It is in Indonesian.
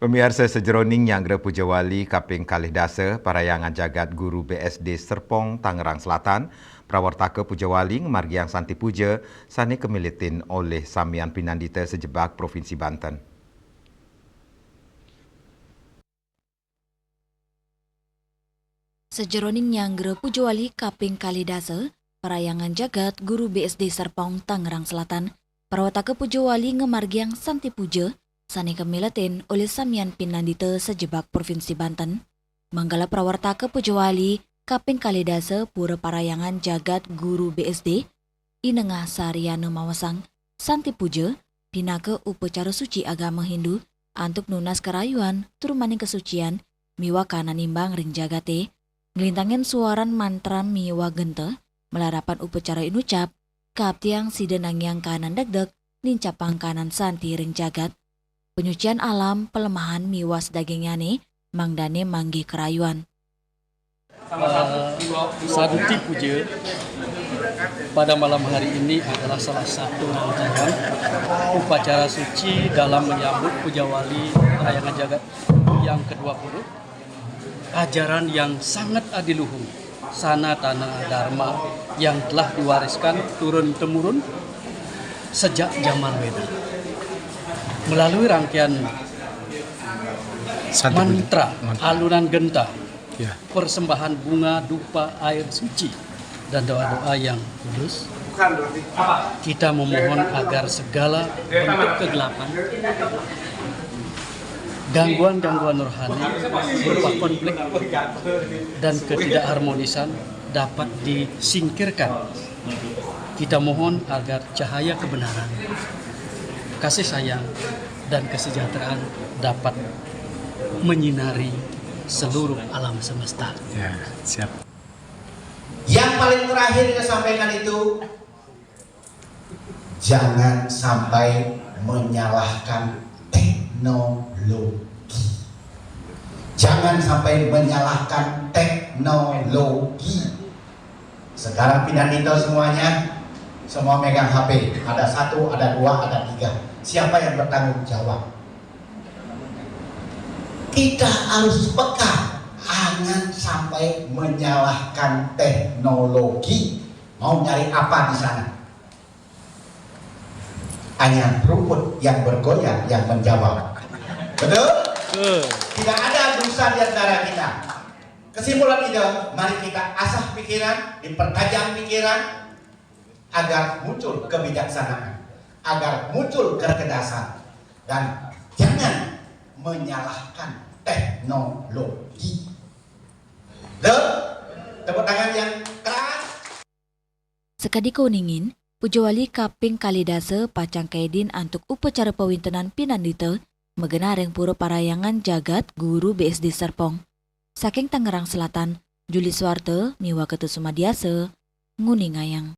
Pemirsa sejeroning Nyanggra Pujawali Kaping Kalih Dasa Parayangan Jagat Guru BSD Serpong Tangerang Selatan Prawartaka Pujawali Margiang Santi Puja sani kemilitin oleh Samian Pinandita Sejebak Provinsi Banten. Sejeroning Nyanggra Pujawali Kaping Kalih Dasa Parayangan Jagat Guru BSD Serpong Tangerang Selatan Prawartaka Pujawali Margiang Santi Puja sani kemiletin oleh Samian Pinandita Sejebak Provinsi Banten. Manggala Prawartaka Pujawali Kaping Kalih Dasa Pura Parayangan Jagat Guru BSD Inengah Sariana Mawasang Santi Puja pinaka upacara suci agama Hindu antuk nunas kerayuan turumaning kesucian miwa kana nimbang ring jagate ngelintangin suaran mantra miwa gente melarapan upacara inucap kaptiang sidenang yang kanan degdeg nincapang kanan santi ring jagat penyucian alam pelemahan miwas dagingnyane mangdane manggi kerayuan. Santi Puja pada malam hari ini adalah salah satu rangkaian upacara suci dalam menyambut Pujawali Parayangan Jagat yang ke-20. Ajaran yang sangat adiluhung, sanatana dharma yang telah diwariskan turun-temurun sejak zaman Weda. Melalui rangkaian mantra, alunan genta, persembahan bunga, dupa, air suci, dan doa-doa yang kudus, kita memohon agar segala bentuk kegelapan, gangguan-gangguan rohani berupa konflik dan ketidakharmonisan dapat disingkirkan. Kita mohon agar cahaya kebenaran, kasih sayang, dan kesejahteraan dapat menyinari seluruh alam semesta. Ya, siap. Yang paling terakhir yang sampaikan itu, jangan sampai menyalahkan teknologi. Jangan sampai menyalahkan teknologi. Sekarang Pinandita semuanya, semua megang HP. Ada 1, ada 2, ada 3. Siapa yang bertanggung jawab? Kita harus peka, jangan sampai menyalahkan teknologi. Mau nyari apa di sana? Hanya rumput yang bergoyang yang menjawab. Betul? Tidak ada dosa di antara kita. Kesimpulan itu, mari kita asah pikiran, dipertajam pikiran agar muncul kebijaksanaan, agar muncul kecerdasan, dan jangan menyalahkan teknologi. Tepuk tangan yang keras. Sekadi kuningin, Pujawali Kaping Kalih Dasa pacang kaidin antuk upacara pawintenan Pinandita megenareng pura parayangan jagat Guru BSD Serpong. Saking Tangerang Selatan, Juli Swarte, Miwa Ketu Sumadiasa, Nguningayang.